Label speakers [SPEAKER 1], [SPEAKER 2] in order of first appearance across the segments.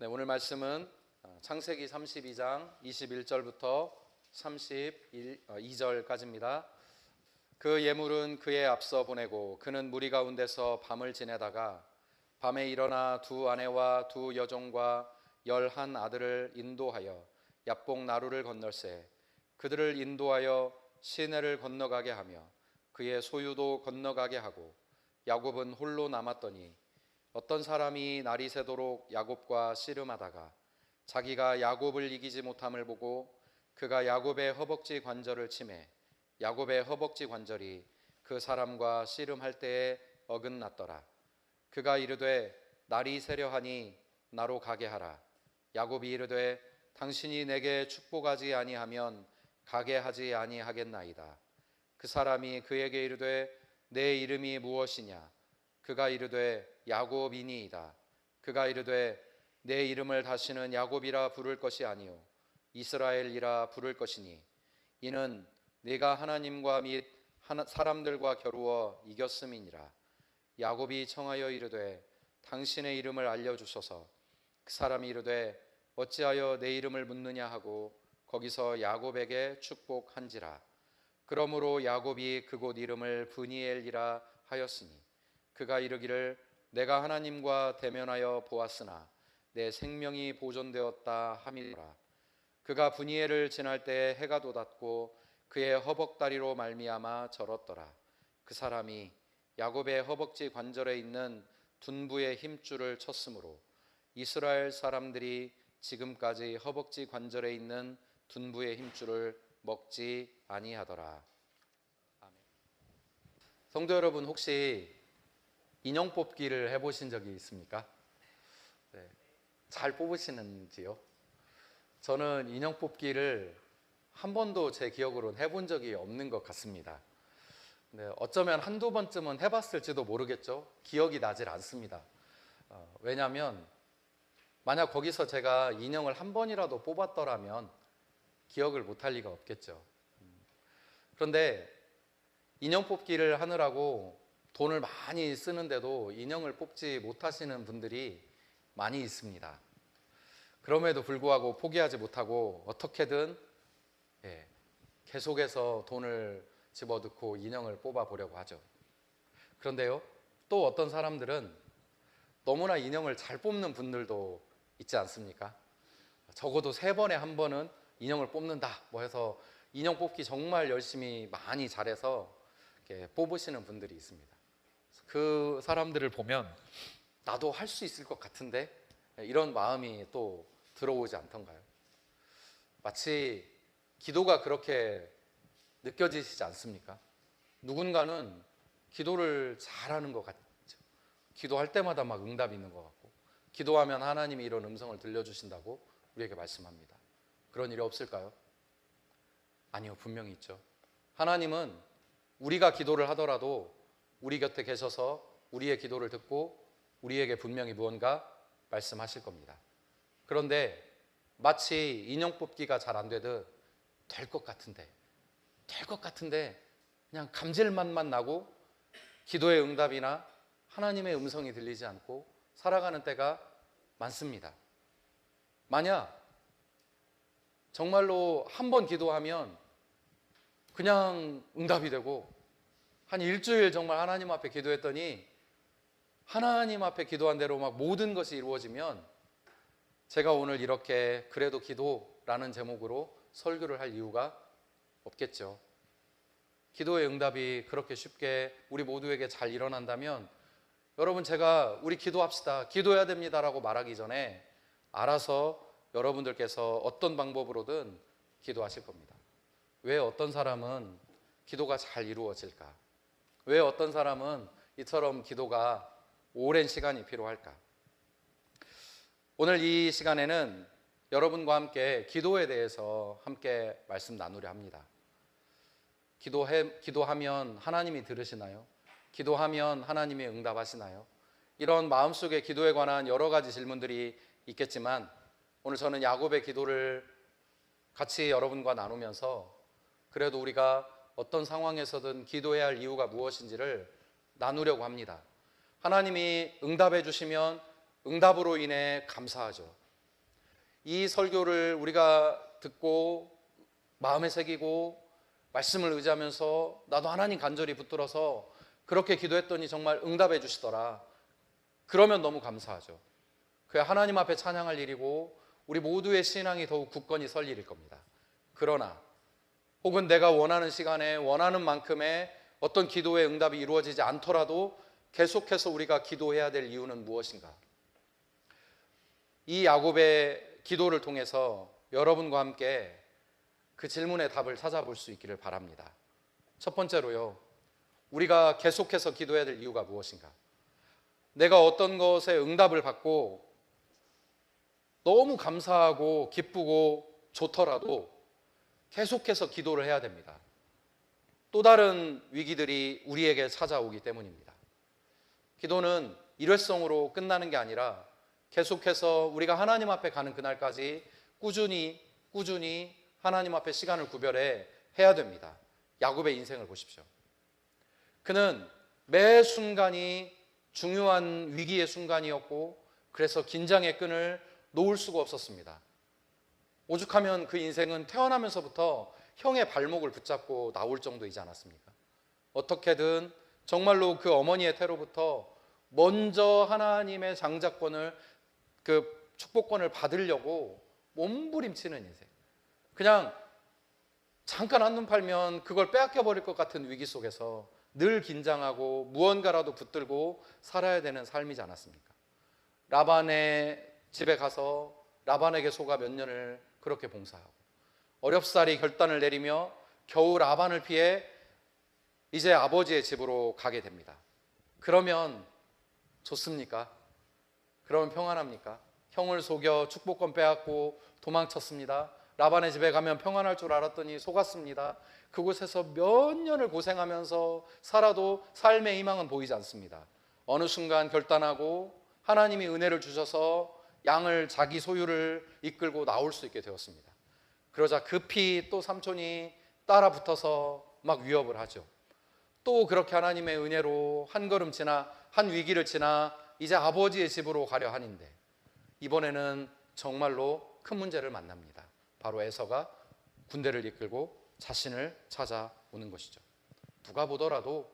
[SPEAKER 1] 네, 오늘 말씀은 창세기 32장 21절부터 32절까지입니다. 그 예물은 그에 앞서 보내고 그는 무리 가운데서 밤을 지내다가 밤에 일어나 두 아내와 두 여종과 11 아들을 인도하여 야복 나루를 건널세 그들을 인도하여 시내를 건너가게 하며 그의 소유도 건너가게 하고 야곱은 홀로 남았더니 어떤 사람이 날이 새도록 야곱과 씨름하다가 자기가 야곱을 이기지 못함을 보고 그가 야곱의 허벅지 관절을 치매 야곱의 허벅지 관절이 그 사람과 씨름할 때에 어긋났더라. 그가 이르되 날이 새려하니 나로 가게 하라. 야곱이 이르되 당신이 내게 축복하지 아니하면 가게 하지 아니하겠나이다. 그 사람이 그에게 이르되 내 이름이 무엇이냐? 그가 이르되 야곱이니이다. 그가 이르되 내 이름을 다시는 야곱이라 부를 것이 아니요 이스라엘이라 부를 것이니 이는 네가 하나님과 및 사람들과 겨루어 이겼음이니라. 야곱이 청하여 이르되 당신의 이름을 알려주소서. 그 사람이 이르되 어찌하여 내 이름을 묻느냐 하고 거기서 야곱에게 축복한지라. 그러므로 야곱이 그곳 이름을 브니엘이라 하였으니 그가 이르기를 내가 하나님과 대면하여 보았으나 내 생명이 보존되었다 함이라. 그가 브니엘을 지날 때에 해가 돋았고 그의 허벅다리로 말미암아 절었더라. 그 사람이 야곱의 허벅지 관절에 있는 둔부의 힘줄을 쳤으므로 이스라엘 사람들이 지금까지 허벅지 관절에 있는 둔부의 힘줄을 먹지 아니하더라. 아멘. 성도 여러분, 혹시 인형 뽑기를 해보신 적이 있습니까? 네. 잘 뽑으시는지요? 저는 인형 뽑기를 한 번도 제 기억으로는 해본 적이 없는 것 같습니다. 네, 어쩌면 한두 번쯤은 해봤을지도 모르겠죠. 기억이 나질 않습니다. 왜냐하면 만약 거기서 제가 인형을 한 번이라도 뽑았더라면 기억을 못할 리가 없겠죠. 그런데 인형 뽑기를 하느라고 돈을 많이 쓰는데도 인형을 뽑지 못하시는 분들이 많이 있습니다. 그럼에도 불구하고 포기하지 못하고 어떻게든 계속해서 돈을 집어넣고 인형을 뽑아보려고 하죠. 그런데요, 또 어떤 사람들은 너무나 인형을 잘 뽑는 분들도 있지 않습니까? 적어도 3번에 한 번은 인형을 뽑는다 뭐 해서 인형 뽑기 정말 열심히 많이 잘해서 이렇게 뽑으시는 분들이 있습니다. 그 사람들을 보면 나도 할 수 있을 것 같은데 이런 마음이 또 들어오지 않던가요? 마치 기도가 그렇게 느껴지시지 않습니까? 누군가는 기도를 잘하는 것 같죠. 기도할 때마다 막 응답이 있는 것 같고 기도하면 하나님이 이런 음성을 들려주신다고 우리에게 말씀합니다. 그런 일이 없을까요? 아니요, 분명히 있죠. 하나님은 우리가 기도를 하더라도 우리 곁에 계셔서 우리의 기도를 듣고 우리에게 분명히 무언가 말씀하실 겁니다. 그런데 마치 인형 뽑기가 잘 안 되듯 될 것 같은데 그냥 감질맛만 나고 기도의 응답이나 하나님의 음성이 들리지 않고 살아가는 때가 많습니다. 만약 정말로 한 번 기도하면 그냥 응답이 되고 한 일주일 정말 하나님 앞에 기도했더니 하나님 앞에 기도한 대로 막 모든 것이 이루어지면 제가 오늘 이렇게 그래도 기도라는 제목으로 설교를 할 이유가 없겠죠. 기도의 응답이 그렇게 쉽게 우리 모두에게 잘 일어난다면 여러분, 제가 우리 기도합시다, 기도해야 됩니다라고 말하기 전에 알아서 여러분들께서 어떤 방법으로든 기도하실 겁니다. 왜 어떤 사람은 기도가 잘 이루어질까? 왜 어떤 사람은 이처럼 기도가 오랜 시간이 필요할까? 오늘 이 시간에는 여러분과 함께 기도에 대해서 함께 말씀 나누려 합니다. 기도하면 하나님이 들으시나요? 기도하면 하나님이 응답하시나요? 이런 마음속에 기도에 관한 여러 가지 질문들이 있겠지만 오늘 저는 야곱의 기도를 같이 여러분과 나누면서 그래도 우리가 어떤 상황에서든 기도해야 할 이유가 무엇인지를 나누려고 합니다. 하나님이 응답해 주시면 응답으로 인해 감사하죠. 이 설교를 우리가 듣고 마음에 새기고 말씀을 의지하면서 나도 하나님 간절히 붙들어서 그렇게 기도했더니 정말 응답해 주시더라. 그러면 너무 감사하죠. 그야 하나님 앞에 찬양할 일이고 우리 모두의 신앙이 더욱 굳건히 설 일일 겁니다. 그러나 혹은 내가 원하는 시간에 원하는 만큼의 어떤 기도의 응답이 이루어지지 않더라도 계속해서 우리가 기도해야 될 이유는 무엇인가? 이 야곱의 기도를 통해서 여러분과 함께 그 질문의 답을 찾아볼 수 있기를 바랍니다. 첫 번째로요, 우리가 계속해서 기도해야 될 이유가 무엇인가? 내가 어떤 것에 응답을 받고 너무 감사하고 기쁘고 좋더라도 계속해서 기도를 해야 됩니다. 또 다른 위기들이 우리에게 찾아오기 때문입니다. 기도는 일회성으로 끝나는 게 아니라 계속해서 우리가 하나님 앞에 가는 그날까지 꾸준히 하나님 앞에 시간을 구별해 해야 됩니다. 야곱의 인생을 보십시오. 그는 매 순간이 중요한 위기의 순간이었고 그래서 긴장의 끈을 놓을 수가 없었습니다. 오죽하면 그 인생은 태어나면서부터 형의 발목을 붙잡고 나올 정도이지 않았습니까? 어떻게든 정말로 그 어머니의 태로부터 먼저 하나님의 장자권을, 그 축복권을 받으려고 몸부림치는 인생. 그냥 잠깐 한눈 팔면 그걸 빼앗겨 버릴 것 같은 위기 속에서 늘 긴장하고 무언가라도 붙들고 살아야 되는 삶이지 않았습니까? 라반의 집에 가서 라반에게 속아 몇 년을 그렇게 봉사하고 어렵사리 결단을 내리며 겨우 라반을 피해 이제 아버지의 집으로 가게 됩니다. 그러면 좋습니까? 그러면 평안합니까? 형을 속여 축복권 빼앗고 도망쳤습니다. 라반의 집에 가면 평안할 줄 알았더니 속았습니다. 그곳에서 몇 년을 고생하면서 살아도 삶의 희망은 보이지 않습니다. 어느 순간 결단하고 하나님이 은혜를 주셔서 양을 자기 소유를 이끌고 나올 수 있게 되었습니다. 그러자 급히 또 삼촌이 따라 붙어서 막 위협을 하죠. 또 그렇게 하나님의 은혜로 한 걸음 지나 한 위기를 지나 이제 아버지의 집으로 가려 하는데 이번에는 정말로 큰 문제를 만납니다. 바로 에서가 군대를 이끌고 자신을 찾아오는 것이죠. 누가 보더라도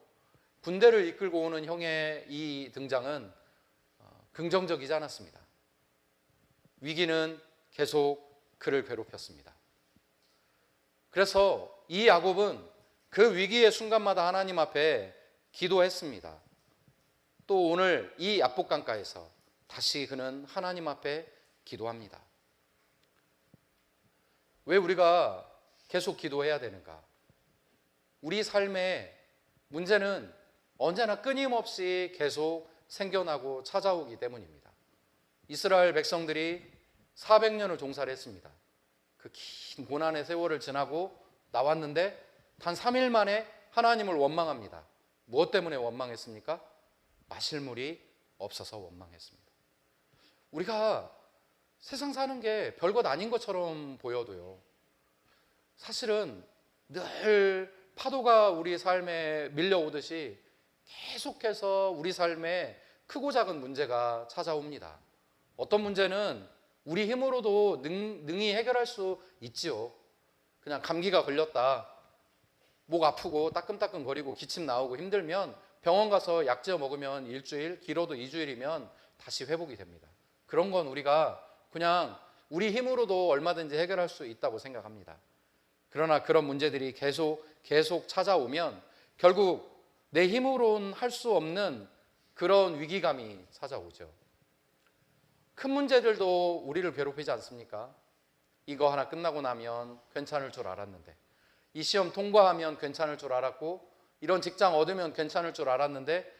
[SPEAKER 1] 군대를 이끌고 오는 형의 이 등장은 긍정적이지 않았습니다. 위기는 계속 그를 괴롭혔습니다. 그래서 이 야곱은 그 위기의 순간마다 하나님 앞에 기도했습니다. 또 오늘 이 야복강가에서 다시 그는 하나님 앞에 기도합니다. 왜 우리가 계속 기도해야 되는가? 우리 삶의 문제는 언제나 끊임없이 계속 생겨나고 찾아오기 때문입니다. 이스라엘 백성들이 400년을 종살이 했습니다. 그 긴 고난의 세월을 지나고 나왔는데 단 3일 만에 하나님을 원망합니다. 무엇 때문에 원망했습니까? 마실 물이 없어서 원망했습니다. 우리가 세상 사는 게 별것 아닌 것처럼 보여도요, 사실은 늘 파도가 우리 삶에 밀려오듯이 계속해서 우리 삶에 크고 작은 문제가 찾아옵니다. 어떤 문제는 우리 힘으로도 능히 해결할 수 있지요. 그냥 감기가 걸렸다, 목 아프고 따끔따끔거리고 기침 나오고 힘들면 병원 가서 약지어 먹으면 일주일, 길어도 2주일이면 다시 회복이 됩니다. 그런 건 우리가 그냥 우리 힘으로도 얼마든지 해결할 수 있다고 생각합니다. 그러나 그런 문제들이 계속 찾아오면 결국 내 힘으로는 할 수 없는 그런 위기감이 찾아오죠. 큰 문제들도 우리를 괴롭히지 않습니까? 이거 하나 끝나고 나면 괜찮을 줄 알았는데, 이 시험 통과하면 괜찮을 줄 알았고, 이런 직장 얻으면 괜찮을 줄 알았는데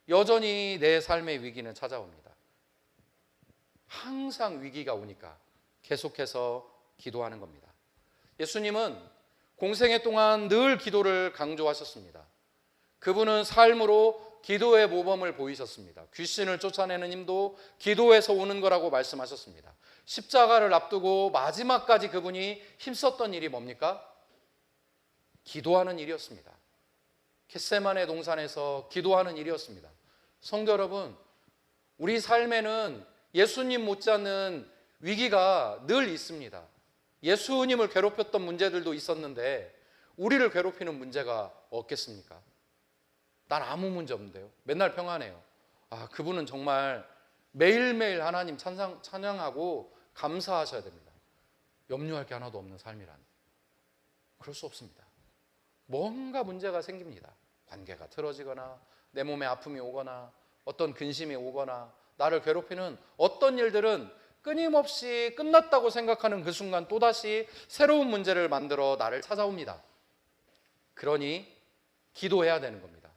[SPEAKER 1] 여전히 내 삶의 위기는 찾아옵니다. 항상 위기가 오니까 계속해서 기도하는 겁니다. 예수님은 공생애 동안 늘 기도를 강조하셨습니다. 그분은 삶으로 기도의 모범을 보이셨습니다. 귀신을 쫓아내는 힘도 기도에서 오는 거라고 말씀하셨습니다. 십자가를 앞두고 마지막까지 그분이 힘썼던 일이 뭡니까? 기도하는 일이었습니다. 겟세마네 동산에서 기도하는 일이었습니다. 성도 여러분, 우리 삶에는 예수님 못지않는 위기가 늘 있습니다. 예수님을 괴롭혔던 문제들도 있었는데 우리를 괴롭히는 문제가 없겠습니까? 난 아무 문제 없는데요. 맨날 평안해요. 그분은 정말 매일매일 하나님 찬양하고 감사하셔야 됩니다. 염려할 게 하나도 없는 삶이란. 그럴 수 없습니다. 뭔가 문제가 생깁니다. 관계가 틀어지거나 내 몸에 아픔이 오거나 어떤 근심이 오거나 나를 괴롭히는 어떤 일들은 끊임없이 끝났다고 생각하는 그 순간 또다시 새로운 문제를 만들어 나를 찾아옵니다. 그러니 기도해야 되는 겁니다.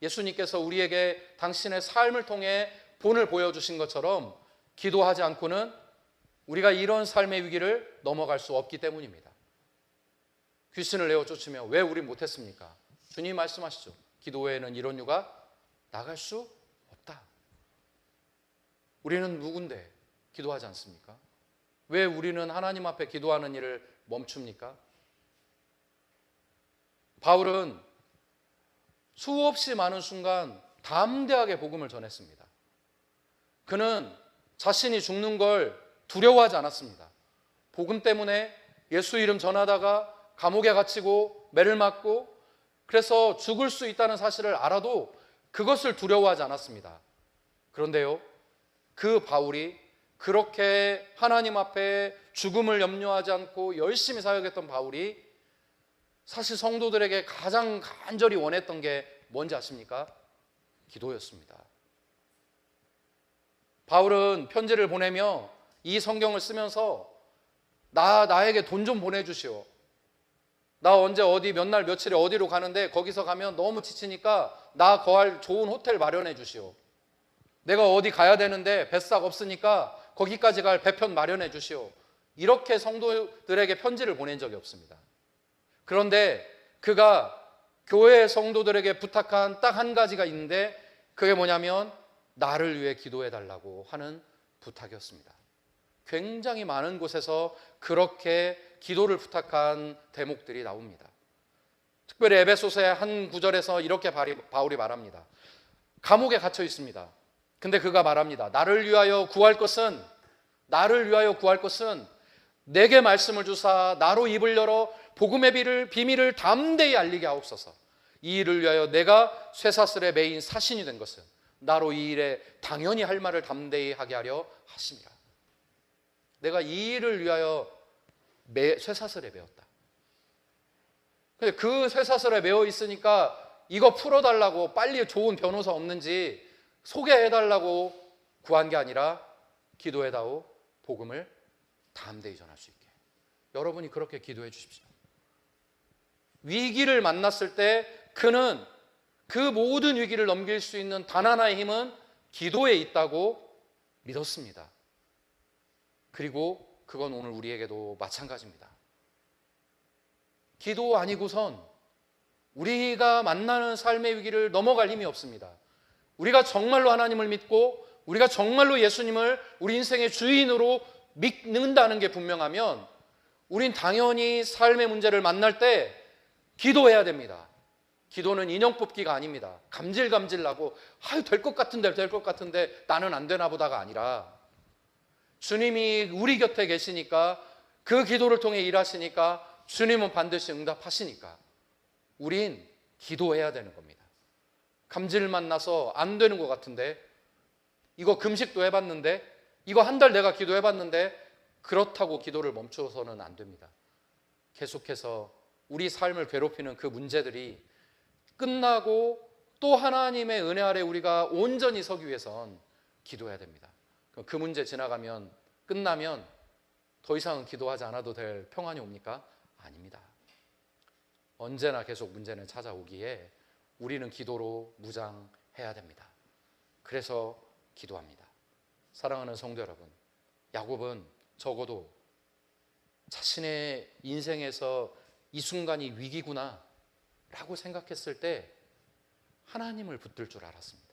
[SPEAKER 1] 예수님께서 우리에게 당신의 삶을 통해 본을 보여주신 것처럼 기도하지 않고는 우리가 이런 삶의 위기를 넘어갈 수 없기 때문입니다. 귀신을 내어 쫓으며 왜 우리 못했습니까? 주님 말씀하시죠. 기도 외에는 이런 유가 나갈 수 없다. 우리는 누군데 기도하지 않습니까? 왜 우리는 하나님 앞에 기도하는 일을 멈춥니까? 바울은 수없이 많은 순간 담대하게 복음을 전했습니다. 그는 자신이 죽는 걸 두려워하지 않았습니다. 복음 때문에 예수 이름 전하다가 감옥에 갇히고 매를 맞고 그래서 죽을 수 있다는 사실을 알아도 그것을 두려워하지 않았습니다. 그런데요, 그 바울이 그렇게 하나님 앞에 죽음을 염려하지 않고 열심히 사역했던 바울이 사실 성도들에게 가장 간절히 원했던 게 뭔지 아십니까? 기도였습니다. 바울은 편지를 보내며 이 성경을 쓰면서 나에게 돈 좀 보내주시오. 나 언제 어디 몇 날 며칠에 어디로 가는데 거기서 가면 너무 지치니까 나 거할 좋은 호텔 마련해 주시오. 내가 어디 가야 되는데 뱃삭 없으니까 거기까지 갈 배편 마련해 주시오. 이렇게 성도들에게 편지를 보낸 적이 없습니다. 그런데 그가 교회 성도들에게 부탁한 딱 한 가지가 있는데 그게 뭐냐면 나를 위해 기도해 달라고 하는 부탁이었습니다. 굉장히 많은 곳에서 그렇게 기도를 부탁한 대목들이 나옵니다. 특별히 에베소서의 한 구절에서 이렇게 바울이 말합니다. 감옥에 갇혀 있습니다. 근데 그가 말합니다. 나를 위하여 구할 것은 내게 말씀을 주사 나로 입을 열어 복음의 비밀을 담대히 알리게 하옵소서. 이 일을 위하여 내가 쇠사슬에 매인 사신이 된 것은 나로 이 일에 당연히 할 말을 담대히 하게 하려 하심이라. 내가 이 일을 위하여 쇠사슬에 매었다. 근데 그 쇠사슬에 매어 있으니까 이거 풀어달라고 빨리 좋은 변호사 없는지 소개해달라고 구한 게 아니라 기도해다오 복음을 담대히 전할 수 있게. 여러분이 그렇게 기도해 주십시오. 위기를 만났을 때 그는 그 모든 위기를 넘길 수 있는 단 하나의 힘은 기도에 있다고 믿었습니다. 그리고 그건 오늘 우리에게도 마찬가지입니다. 기도 아니고선 우리가 만나는 삶의 위기를 넘어갈 힘이 없습니다. 우리가 정말로 하나님을 믿고 우리가 정말로 예수님을 우리 인생의 주인으로 믿는다는 게 분명하면 우린 당연히 삶의 문제를 만날 때 기도해야 됩니다. 기도는 인형 뽑기가 아닙니다. 감질감질 나고 될 것 같은데 나는 안 되나 보다가 아니라 주님이 우리 곁에 계시니까 그 기도를 통해 일하시니까 주님은 반드시 응답하시니까 우린 기도해야 되는 겁니다. 감질만 나서 안 되는 것 같은데 이거 금식도 해봤는데 이거 한 달 내가 기도해봤는데 그렇다고 기도를 멈춰서는 안 됩니다. 계속해서 우리 삶을 괴롭히는 그 문제들이 끝나고 또 하나님의 은혜 아래 우리가 온전히 서기 위해선 기도해야 됩니다. 그 문제 지나가면 끝나면 더 이상은 기도하지 않아도 될 평안이 옵니까? 아닙니다. 언제나 계속 문제는 찾아오기에 우리는 기도로 무장해야 됩니다. 그래서 기도합니다. 사랑하는 성도 여러분, 야곱은 적어도 자신의 인생에서 이 순간이 위기구나 라고 생각했을 때 하나님을 붙들 줄 알았습니다.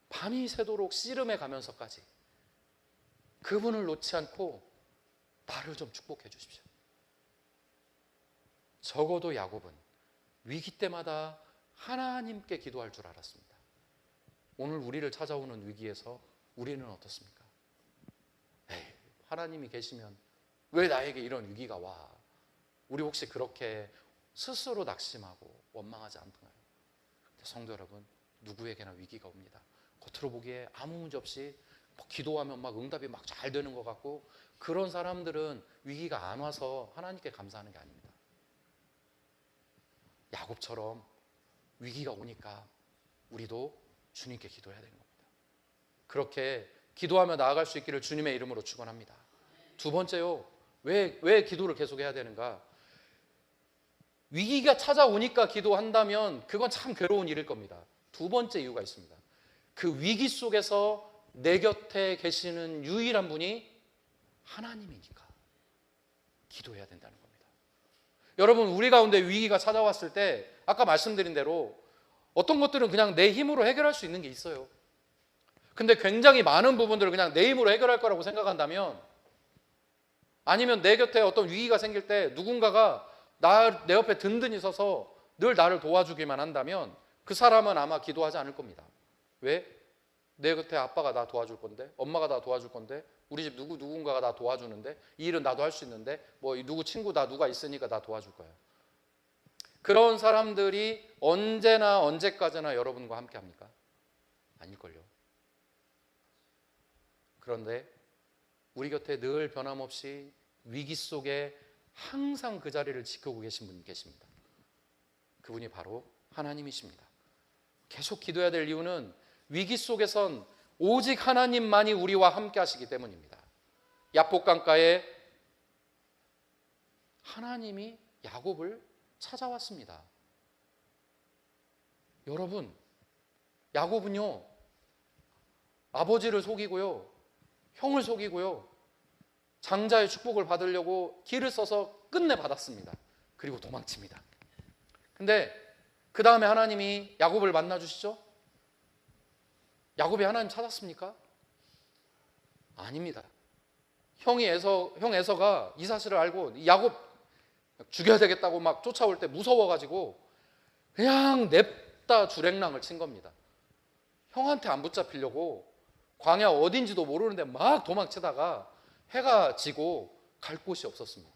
[SPEAKER 1] 밤이 새도록 씨름해 가면서까지 그분을 놓지 않고 나를 좀 축복해 주십시오. 적어도 야곱은 위기 때마다 하나님께 기도할 줄 알았습니다. 오늘 우리를 찾아오는 위기에서 우리는 어떻습니까? 하나님이 계시면 왜 나에게 이런 위기가 와? 우리 혹시 그렇게 스스로 낙심하고 원망하지 않나요? 성도 여러분, 누구에게나 위기가 옵니다. 겉으로 보기에 아무 문제 없이 기도하면 막 응답이 막 잘 되는 것 같고, 그런 사람들은 위기가 안 와서 하나님께 감사하는 게 아닙니다. 야곱처럼 위기가 오니까 우리도 주님께 기도해야 되는 겁니다. 그렇게 기도하며 나아갈 수 있기를 주님의 이름으로 축원합니다. 두 번째요, 왜 기도를 계속해야 되는가? 위기가 찾아오니까 기도한다면 그건 참 괴로운 일일 겁니다. 두 번째 이유가 있습니다. 그 위기 속에서 내 곁에 계시는 유일한 분이 하나님이니까 기도해야 된다는 겁니다. 여러분, 우리 가운데 위기가 찾아왔을 때 아까 말씀드린 대로 어떤 것들은 그냥 내 힘으로 해결할 수 있는 게 있어요. 근데 굉장히 많은 부분들을 그냥 내 힘으로 해결할 거라고 생각한다면, 아니면 내 곁에 어떤 위기가 생길 때 누군가가 내 옆에 든든히 서서 늘 나를 도와주기만 한다면 그 사람은 아마 기도하지 않을 겁니다. 왜? 내 곁에 아빠가 나 도와줄 건데, 엄마가 나 도와줄 건데, 우리 집 누군가가 나 도와주는데, 이 일은 나도 할 수 있는데, 뭐 누구 친구 누가 있으니까 나 도와줄 거야. 그런 사람들이 언제나 언제까지나 여러분과 함께 합니까? 아닐걸요. 그런데 우리 곁에 늘 변함없이 위기 속에 항상 그 자리를 지키고 계신 분이 계십니다. 그분이 바로 하나님이십니다. 계속 기도해야 될 이유는 위기 속에선 오직 하나님만이 우리와 함께 하시기 때문입니다. 야복강가에 하나님이 야곱을 찾아왔습니다. 여러분, 야곱은요, 아버지를 속이고요, 형을 속이고요, 장자의 축복을 받으려고 길을 써서 끝내 받았습니다. 그리고 도망칩니다. 근데 그 다음에 하나님이 야곱을 만나주시죠? 야곱이 하나님 찾았습니까? 아닙니다. 형 에서가 이 사실을 알고 야곱 죽여야 되겠다고 막 쫓아올 때 무서워가지고 그냥 냅다 주랭랑을 친 겁니다. 형한테 안 붙잡히려고 광야 어딘지도 모르는데 막 도망치다가 해가 지고 갈 곳이 없었습니다.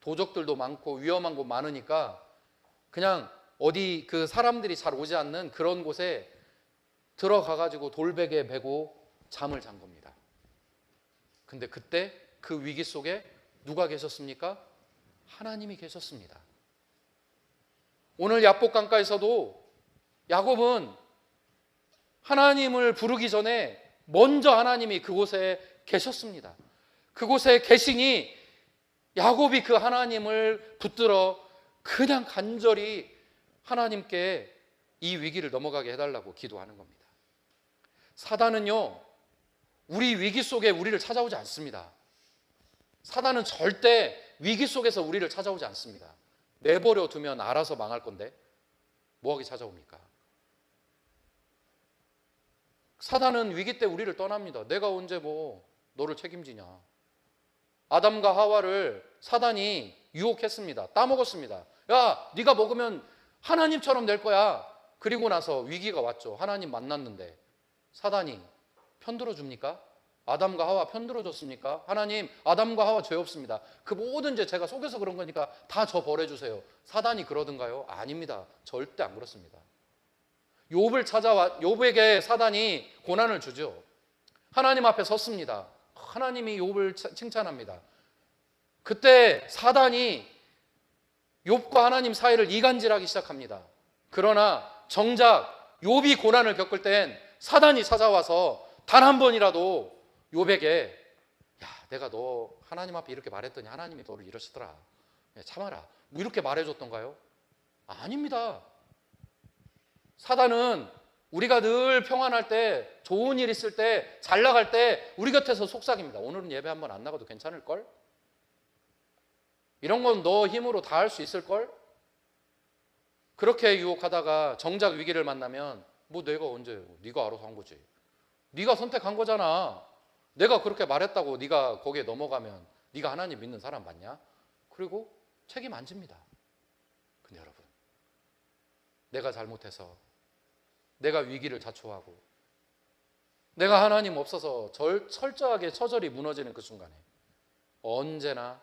[SPEAKER 1] 도적들도 많고 위험한 곳 많으니까 그냥 어디 그 사람들이 잘 오지 않는 그런 곳에 들어가가지고 돌베개 베고 잠을 잔 겁니다. 근데 그때 그 위기 속에 누가 계셨습니까? 하나님이 계셨습니다. 오늘 야복강가에서도 야곱은 하나님을 부르기 전에 먼저 하나님이 그곳에 계셨습니다. 그곳에 계시니 야곱이 그 하나님을 붙들어 그냥 간절히 하나님께 이 위기를 넘어가게 해달라고 기도하는 겁니다. 사단은요, 우리 위기 속에 우리를 찾아오지 않습니다. 사단은 절대 위기 속에서 우리를 찾아오지 않습니다. 내버려 두면 알아서 망할 건데 뭐하게 찾아옵니까? 사단은 위기 때 우리를 떠납니다. 내가 언제 너를 책임지냐. 아담과 하와를 사단이 유혹했습니다. 따먹었습니다. 야, 네가 먹으면 하나님처럼 될 거야. 그리고 나서 위기가 왔죠. 하나님 만났는데 사단이 편들어 줍니까? 아담과 하와 편들어 줬습니까? 하나님, 아담과 하와 죄 없습니다. 그 모든 죄 제가 속여서 그런 거니까 다 저 벌해주세요. 사단이 그러던가요? 아닙니다. 절대 안 그렇습니다. 욥에게 사단이 고난을 주죠. 하나님 앞에 섰습니다. 하나님이 욥을 칭찬합니다. 그때 사단이 욥과 하나님 사이를 이간질하기 시작합니다. 그러나 정작 욥이 고난을 겪을 땐 사단이 찾아와서 단 한 번이라도 욥에게 야, 내가 너 하나님 앞에 이렇게 말했더니 하나님이 너를 이러시더라. 참아라. 뭐 이렇게 말해줬던가요? 아닙니다. 사단은 우리가 늘 평안할 때, 좋은 일 있을 때, 잘 나갈 때 우리 곁에서 속삭입니다. 오늘은 예배 한번 안 나가도 괜찮을걸? 이런 건 너 힘으로 다 할 수 있을걸? 그렇게 유혹하다가 정작 위기를 만나면 내가 언제, 네가 알아서 한 거지. 네가 선택한 거잖아. 내가 그렇게 말했다고 네가 거기에 넘어가면 네가 하나님 믿는 사람 맞냐? 그리고 책임 안 집니다. 근데 여러분, 내가 잘못해서 내가 위기를 자초하고 내가 하나님 없어서 철저하게 처절히 무너지는 그 순간에 언제나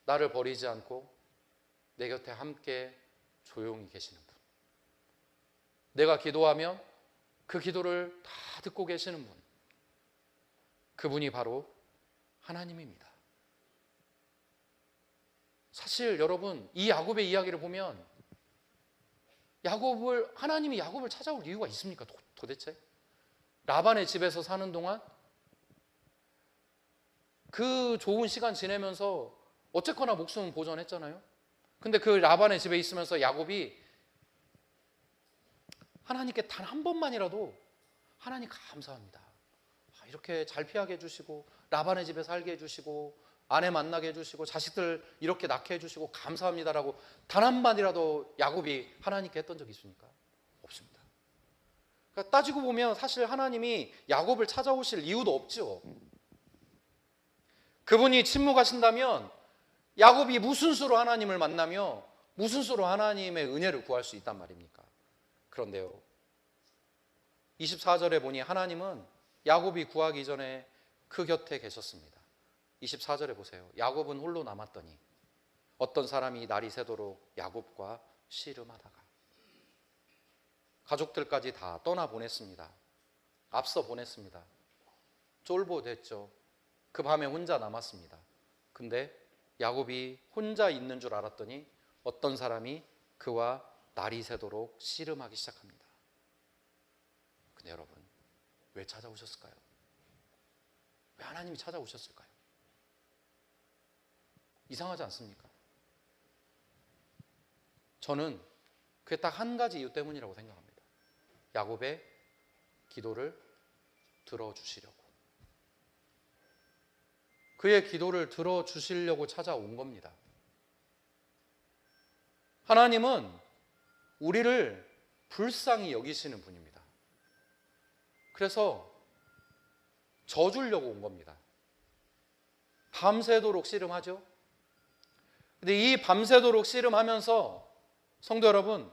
[SPEAKER 1] 나를 버리지 않고 내 곁에 함께 조용히 계시는 분, 내가 기도하면 그 기도를 다 듣고 계시는 분, 그분이 바로 하나님입니다. 사실 여러분, 이 야곱의 이야기를 보면 하나님이 야곱을 찾아올 이유가 있습니까? 도대체? 라반의 집에서 사는 동안 그 좋은 시간 지내면서 어쨌거나 목숨은 보존했잖아요. 근데 그 라반의 집에 있으면서 야곱이 하나님께 단 한 번만이라도 하나님 감사합니다, 이렇게 잘 피하게 해주시고 라반의 집에 살게 해주시고 아내 만나게 해주시고 자식들 이렇게 낳게 해주시고 감사합니다라고 단 한마디라도 야곱이 하나님께 했던 적이 있습니까? 없습니다. 그러니까 따지고 보면 사실 하나님이 야곱을 찾아오실 이유도 없죠. 그분이 침묵하신다면 야곱이 무슨 수로 하나님을 만나며 무슨 수로 하나님의 은혜를 구할 수 있단 말입니까? 그런데요, 24절에 보니 하나님은 야곱이 구하기 전에 그 곁에 계셨습니다. 24절에 보세요. 야곱은 홀로 남았더니 어떤 사람이 날이 새도록 야곱과 씨름하다가, 가족들까지 다 떠나보냈습니다. 앞서 보냈습니다. 쫄보됐죠. 그 밤에 혼자 남았습니다. 근데 야곱이 혼자 있는 줄 알았더니 어떤 사람이 그와 날이 새도록 씨름하기 시작합니다. 근데 여러분, 왜 찾아오셨을까요? 왜 하나님이 찾아오셨을까요? 이상하지 않습니까? 저는 그게 딱 한 가지 이유 때문이라고 생각합니다. 야곱의 기도를 들어주시려고, 그의 기도를 들어주시려고 찾아온 겁니다. 하나님은 우리를 불쌍히 여기시는 분입니다. 그래서 져주려고 온 겁니다. 밤새도록 씨름하죠. 근데 이 밤새도록 씨름하면서 성도 여러분,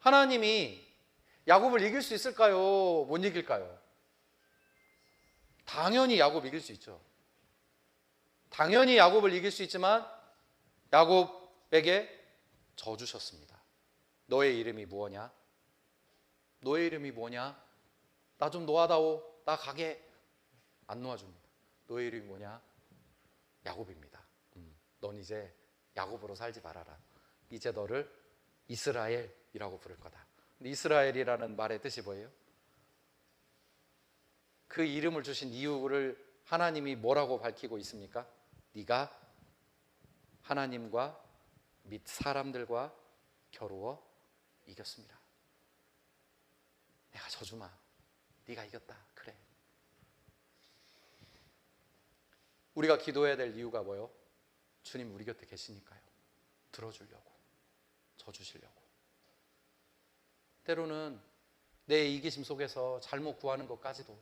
[SPEAKER 1] 하나님이 야곱을 이길 수 있을까요? 못 이길까요? 당연히 야곱 이길 수 있죠. 당연히 야곱을 이길 수 있지만 야곱에게 져주셨습니다. 너의 이름이 무엇냐? 너의 이름이 뭐냐? 나 좀 놓아다오. 나 가게. 안 놓아줍니다. 너의 이름이 뭐냐? 야곱입니다. 넌 이제 야곱으로 살지 말아라. 이제 너를 이스라엘이라고 부를 거다. 근데 이스라엘이라는 말의 뜻이 뭐예요? 그 이름을 주신 이유를 하나님이 뭐라고 밝히고 있습니까? 네가 하나님과 및 사람들과 겨루어 이겼습니다. 내가 져주마. 네가 이겼다. 그래. 우리가 기도해야 될 이유가 뭐예요? 주님 우리 곁에 계시니까요. 들어주려고, 져주시려고. 때로는 내 이기심 속에서 잘못 구하는 것까지도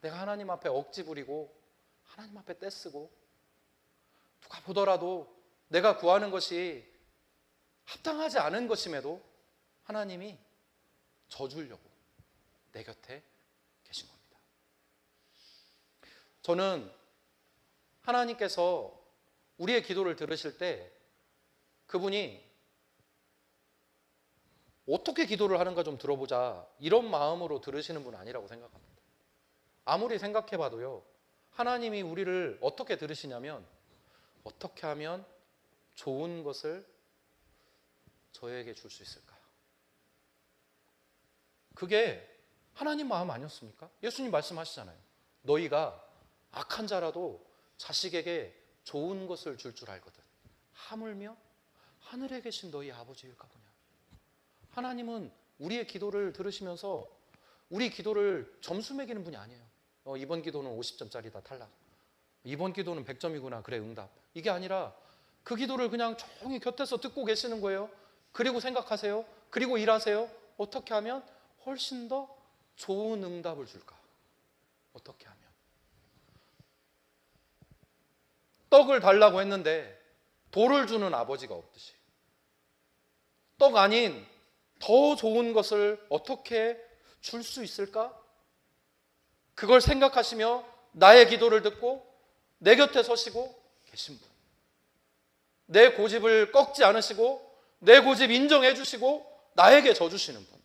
[SPEAKER 1] 내가 하나님 앞에 억지 부리고 하나님 앞에 떼쓰고 누가 보더라도 내가 구하는 것이 합당하지 않은 것임에도 하나님이 져주려고 내 곁에 계신 겁니다. 저는 하나님께서 우리의 기도를 들으실 때 그분이 어떻게 기도를 하는가 좀 들어보자, 이런 마음으로 들으시는 분은 아니라고 생각합니다. 아무리 생각해봐도요, 하나님이 우리를 어떻게 들으시냐면, 어떻게 하면 좋은 것을 저에게 줄 수 있을까? 그게 하나님 마음 아니었습니까? 예수님 말씀하시잖아요. 너희가 악한 자라도 자식에게 좋은 것을 줄 줄 알거든. 하물며 하늘에 계신 너희 아버지일까 보냐. 하나님은 우리의 기도를 들으시면서 우리 기도를 점수 매기는 분이 아니에요. 이번 기도는 50점짜리다, 탈락. 이번 기도는 100점이구나, 그래, 응답. 이게 아니라 그 기도를 그냥 조용히 곁에서 듣고 계시는 거예요. 그리고 생각하세요. 그리고 일하세요. 어떻게 하면 훨씬 더 좋은 응답을 줄까? 어떻게 하면? 떡을 달라고 했는데 돌을 주는 아버지가 없듯이, 떡 아닌 더 좋은 것을 어떻게 줄 수 있을까? 그걸 생각하시며 나의 기도를 듣고 내 곁에 서시고 계신 분, 내 고집을 꺾지 않으시고 내 고집 인정해 주시고 나에게 져주시는 분,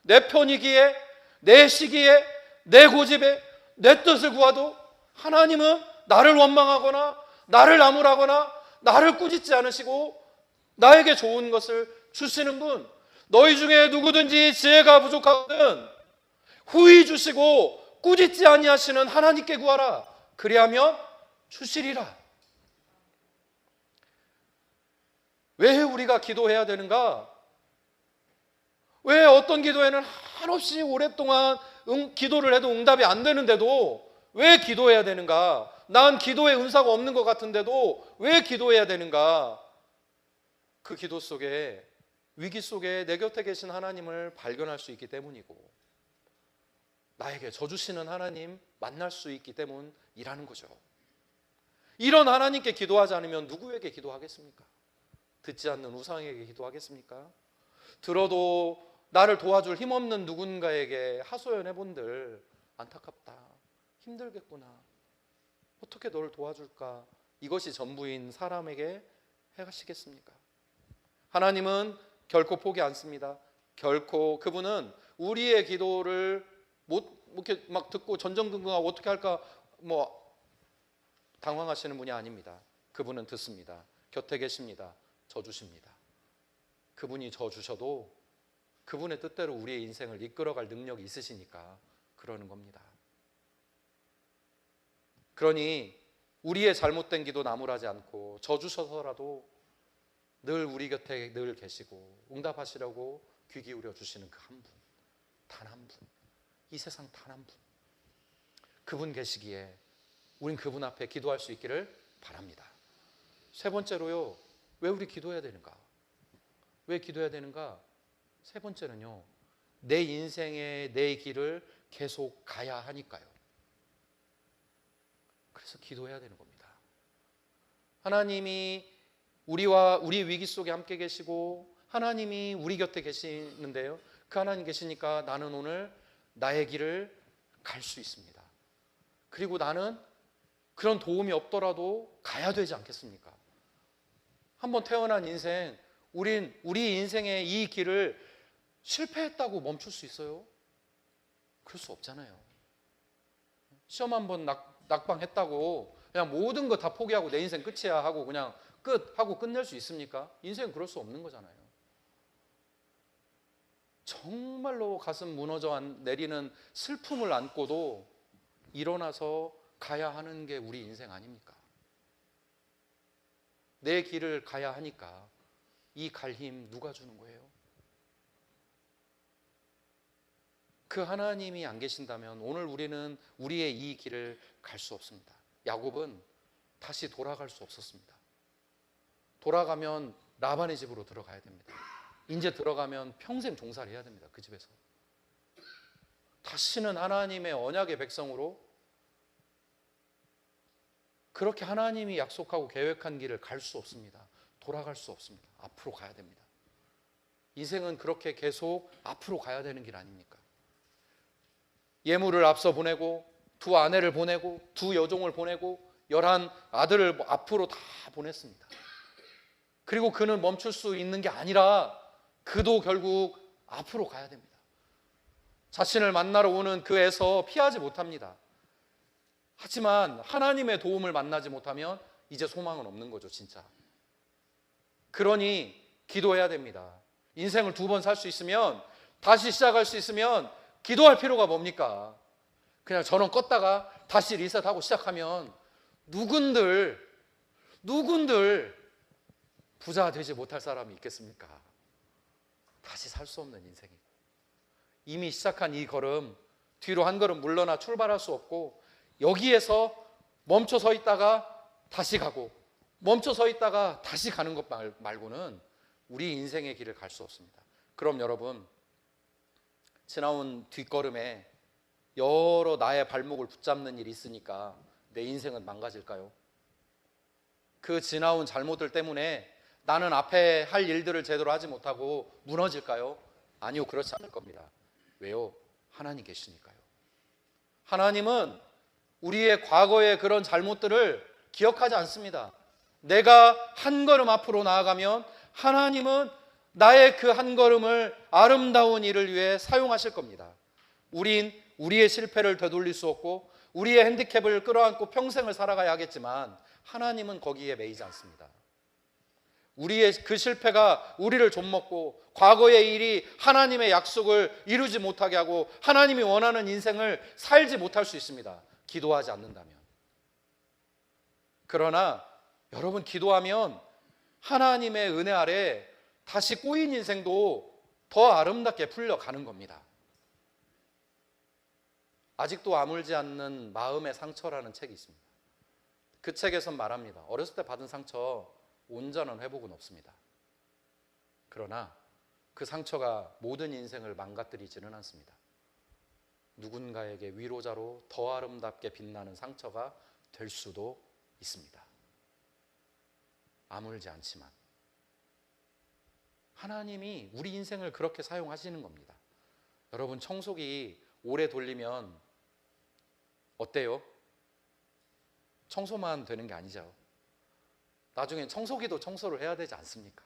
[SPEAKER 1] 내 편이기에 내 시기에 내 고집에 내 뜻을 구하도 하나님은 나를 원망하거나 나를 나무라거나 나를 꾸짖지 않으시고 나에게 좋은 것을 주시는 분. 너희 중에 누구든지 지혜가 부족하거든 후히 주시고 꾸짖지 아니하시는 하나님께 구하라. 그리하면 주시리라. 왜 우리가 기도해야 되는가? 왜 어떤 기도에는 한없이 오랫동안 기도를 해도 응답이 안 되는데도 왜 기도해야 되는가? 난 기도의 은사가 없는 것 같은데도 왜 기도해야 되는가? 그 기도 속에, 위기 속에 내 곁에 계신 하나님을 발견할 수 있기 때문이고 나에게 져주시는 하나님 만날 수 있기 때문이라는 거죠. 이런 하나님께 기도하지 않으면 누구에게 기도하겠습니까? 듣지 않는 우상에게 기도하겠습니까? 들어도 나를 도와줄 힘없는 누군가에게 하소연해 본들 안타깝다, 힘들겠구나, 어떻게 너를 도와줄까, 이것이 전부인 사람에게 해가시겠습니까? 하나님은 결코 포기 않습니다. 결코. 그분은 우리의 기도를 못 이렇게 막 듣고 전전긍긍하고 어떻게 할까 당황하시는 분이 아닙니다. 그분은 듣습니다. 곁에 계십니다. 져주십니다. 그분이 져주셔도 그분의 뜻대로 우리의 인생을 이끌어갈 능력이 있으시니까 그러는 겁니다. 그러니 우리의 잘못된 기도 나무라지 않고 져주셔서라도 늘 우리 곁에 늘 계시고 응답하시려고 귀 기울여 주시는 그 한 분, 단 한 분, 이 세상 단 한 분, 그분 계시기에 우린 그분 앞에 기도할 수 있기를 바랍니다. 세 번째로요, 왜 우리 기도해야 되는가? 왜 기도해야 되는가? 세 번째는요, 내 인생의 내 길을 계속 가야 하니까요. 그래서 기도해야 되는 겁니다. 하나님이 우리 위기 속에 함께 계시고 하나님이 우리 곁에 계시는데요, 그 하나님 계시니까 나는 오늘 나의 길을 갈 수 있습니다. 그리고 나는 그런 도움이 없더라도 가야 되지 않겠습니까? 한번 태어난 인생, 우리 인생의 이 길을 실패했다고 멈출 수 있어요? 그럴 수 없잖아요. 시험 한번 낙방했다고 그냥 모든 거 다 포기하고 내 인생 끝이야 하고 그냥 끝하고 끝낼 수 있습니까? 인생은 그럴 수 없는 거잖아요. 정말로 가슴 무너져 내리는 슬픔을 안고도 일어나서 가야 하는 게 우리 인생 아닙니까? 내 길을 가야 하니까 이 갈 힘 누가 주는 거예요? 그 하나님이 안 계신다면 오늘 우리는 우리의 이 길을 갈 수 없습니다. 야곱은 다시 돌아갈 수 없었습니다. 돌아가면 라반의 집으로 들어가야 됩니다. 이제 들어가면 평생 종살이 해야 됩니다. 그 집에서. 다시는 하나님의 언약의 백성으로 그렇게 하나님이 약속하고 계획한 길을 갈 수 없습니다. 돌아갈 수 없습니다. 앞으로 가야 됩니다. 인생은 그렇게 계속 앞으로 가야 되는 길 아닙니까? 예물을 앞서 보내고 두 아내를 보내고 두 여종을 보내고 11 아들을 앞으로 다 보냈습니다. 그리고 그는 멈출 수 있는 게 아니라 그도 결국 앞으로 가야 됩니다. 자신을 만나러 오는 그 애서 피하지 못합니다. 하지만 하나님의 도움을 만나지 못하면 이제 소망은 없는 거죠, 진짜. 그러니 기도해야 됩니다. 인생을 2번 살 수 있으면, 다시 시작할 수 있으면 기도할 필요가 뭡니까? 그냥 전원 껐다가 다시 리셋하고 시작하면 누군들 부자 되지 못할 사람이 있겠습니까? 다시 살 수 없는 인생이고, 이미 시작한 이 걸음 뒤로 한 걸음 물러나 출발할 수 없고, 여기에서 멈춰 서 있다가 다시 가고 멈춰 서 있다가 다시 가는 것 말고는 우리 인생의 길을 갈 수 없습니다. 그럼 여러분, 지나온 뒷걸음에 여러 나의 발목을 붙잡는 일이 있으니까 내 인생은 망가질까요? 그 지나온 잘못들 때문에 나는 앞에 할 일들을 제대로 하지 못하고 무너질까요? 아니요, 그렇지 않을 겁니다. 왜요? 하나님 계시니까요. 하나님은 우리의 과거의 그런 잘못들을 기억하지 않습니다. 내가 한 걸음 앞으로 나아가면 하나님은 나의 그 한 걸음을 아름다운 일을 위해 사용하실 겁니다. 우린 우리의 실패를 되돌릴 수 없고 우리의 핸디캡을 끌어안고 평생을 살아가야 하겠지만 하나님은 거기에 매이지 않습니다. 우리의 그 실패가 우리를 좀먹고 과거의 일이 하나님의 약속을 이루지 못하게 하고 하나님이 원하는 인생을 살지 못할 수 있습니다. 기도하지 않는다면. 그러나 여러분, 기도하면 하나님의 은혜 아래 다시 꼬인 인생도 더 아름답게 풀려가는 겁니다. 아직도 아물지 않는 마음의 상처라는 책이 있습니다. 그 책에선 말합니다. 어렸을 때 받은 상처 온전한 회복은 없습니다. 그러나 그 상처가 모든 인생을 망가뜨리지는 않습니다. 누군가에게 위로자로 더 아름답게 빛나는 상처가 될 수도 있습니다. 아물지 않지만 하나님이 우리 인생을 그렇게 사용하시는 겁니다. 여러분, 청소기 오래 돌리면 어때요? 청소만 되는 게 아니죠. 나중엔 청소기도 청소를 해야 되지 않습니까?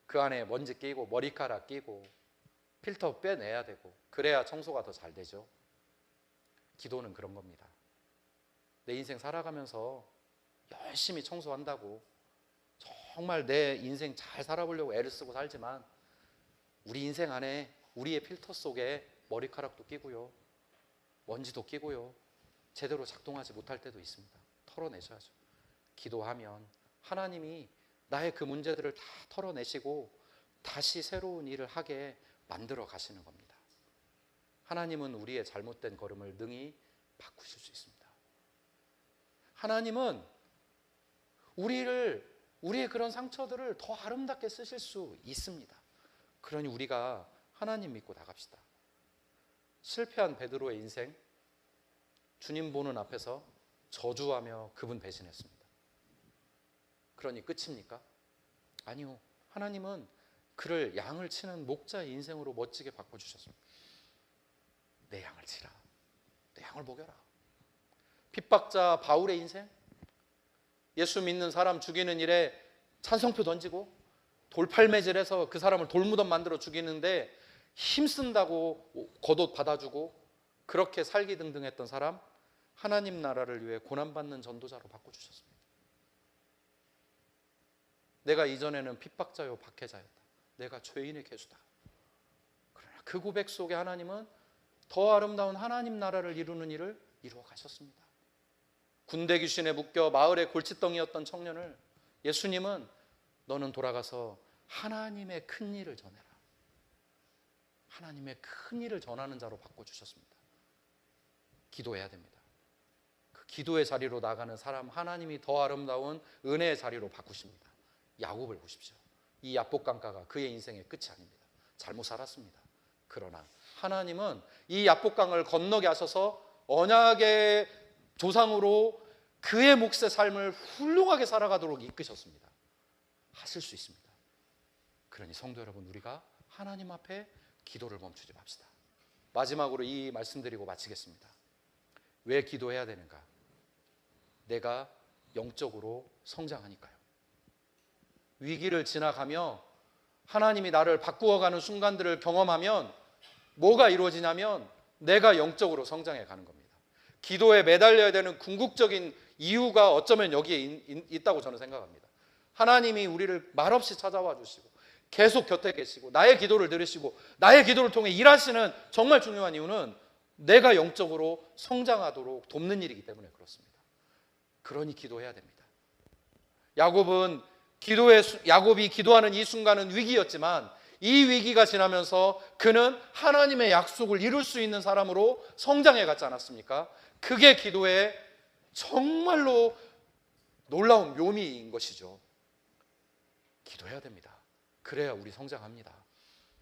[SPEAKER 1] 그 안에 먼지 끼고 머리카락 끼고 필터 빼내야 되고 그래야 청소가 더 잘 되죠. 기도는 그런 겁니다. 내 인생 살아가면서 열심히 청소한다고 정말 내 인생 잘 살아보려고 애를 쓰고 살지만 우리 인생 안에 우리의 필터 속에 머리카락도 끼고요, 먼지도 끼고요, 제대로 작동하지 못할 때도 있습니다. 털어내셔야죠. 기도하면 하나님이 나의 그 문제들을 다 털어내시고 다시 새로운 일을 하게 만들어 가시는 겁니다. 하나님은 우리의 잘못된 걸음을 능히 바꾸실 수 있습니다. 하나님은 우리의 그런 상처들을 더 아름답게 쓰실 수 있습니다. 그러니 우리가 하나님 믿고 나갑시다. 실패한 베드로의 인생, 주님 보는 앞에서 저주하며 그분 배신했습니다. 그러니 끝입니까? 아니요. 하나님은 그를 양을 치는 목자의 인생으로 멋지게 바꿔주셨습니다. 내 양을 치라. 내 양을 먹여라. 핍박자 바울의 인생, 예수 믿는 사람 죽이는 일에 찬성표 던지고 돌팔매질해서 그 사람을 돌무덤 만들어 죽이는데 힘쓴다고 겉옷 받아주고 그렇게 살기 등등했던 사람, 하나님 나라를 위해 고난받는 전도자로 바꿔주셨습니다. 내가 이전에는 핍박자요 박해자였다. 내가 죄인의 괴수다. 그러나 그 고백 속에 하나님은 더 아름다운 하나님 나라를 이루는 일을 이루어 가셨습니다. 군대 귀신에 묶여 마을의 골칫덩이였던 청년을 예수님은 너는 돌아가서 하나님의 큰 일을 전해라. 하나님의 큰 일을 전하는 자로 바꿔주셨습니다. 기도해야 됩니다. 그 기도의 자리로 나가는 사람, 하나님이 더 아름다운 은혜의 자리로 바꾸십니다. 야곱을 보십시오. 이 야복강가가 그의 인생의 끝이 아닙니다. 잘못 살았습니다. 그러나 하나님은 이 야복강을 건너게 하셔서 언약의 조상으로 그의 몫의 삶을 훌륭하게 살아가도록 이끄셨습니다. 하실 수 있습니다. 그러니 성도 여러분, 우리가 하나님 앞에 기도를 멈추지 맙시다. 마지막으로 이 말씀드리고 마치겠습니다. 왜 기도해야 되는가? 내가 영적으로 성장하니까요. 위기를 지나가며 하나님이 나를 바꾸어가는 순간들을 경험하면 뭐가 이루어지냐면 내가 영적으로 성장해 가는 겁니다. 기도에 매달려야 되는 궁극적인 이유가 어쩌면 여기에 있다고 저는 생각합니다. 하나님이 우리를 말없이 찾아와 주시고 계속 곁에 계시고 나의 기도를 들으시고 나의 기도를 통해 일하시는 정말 중요한 이유는 내가 영적으로 성장하도록 돕는 일이기 때문에 그렇습니다. 그러니 기도해야 됩니다. 야곱이 기도하는 이 순간은 위기였지만 이 위기가 지나면서 그는 하나님의 약속을 이룰 수 있는 사람으로 성장해 갔지 않았습니까? 그게 기도의 정말로 놀라운 묘미인 것이죠. 기도해야 됩니다. 그래야 우리 성장합니다.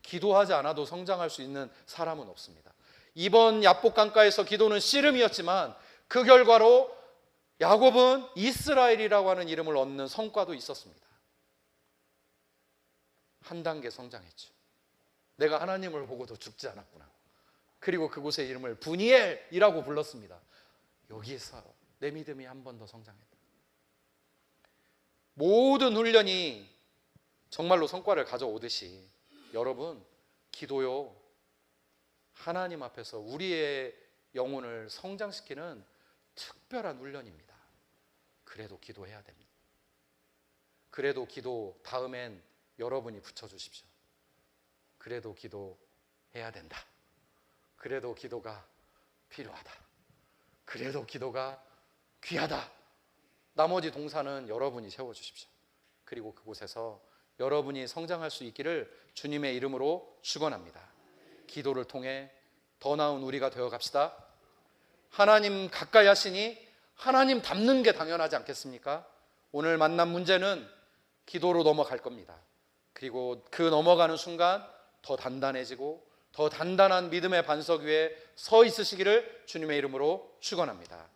[SPEAKER 1] 기도하지 않아도 성장할 수 있는 사람은 없습니다. 이번 야복강가에서 기도는 씨름이었지만 그 결과로 야곱은 이스라엘이라고 하는 이름을 얻는 성과도 있었습니다. 한 단계 성장했죠. 내가 하나님을 보고도 죽지 않았구나. 그리고 그곳의 이름을 분이엘이라고 불렀습니다. 여기에서 내 믿음이 한 번 더 성장했다. 모든 훈련이 정말로 성과를 가져오듯이 여러분, 기도요, 하나님 앞에서 우리의 영혼을 성장시키는 특별한 훈련입니다. 그래도 기도해야 됩니다. 그래도 기도 다음엔 여러분이 붙여주십시오. 그래도 기도해야 된다. 그래도 기도가 필요하다. 그래도 기도가 귀하다. 나머지 동사는 여러분이 세워주십시오. 그리고 그곳에서 여러분이 성장할 수 있기를 주님의 이름으로 축원합니다. 기도를 통해 더 나은 우리가 되어 갑시다. 하나님 가까이 하시니 하나님 닮는 게 당연하지 않겠습니까? 오늘 만난 문제는 기도로 넘어갈 겁니다. 그리고 그 넘어가는 순간 더 단단해지고 더 단단한 믿음의 반석 위에 서 있으시기를 주님의 이름으로 축원합니다.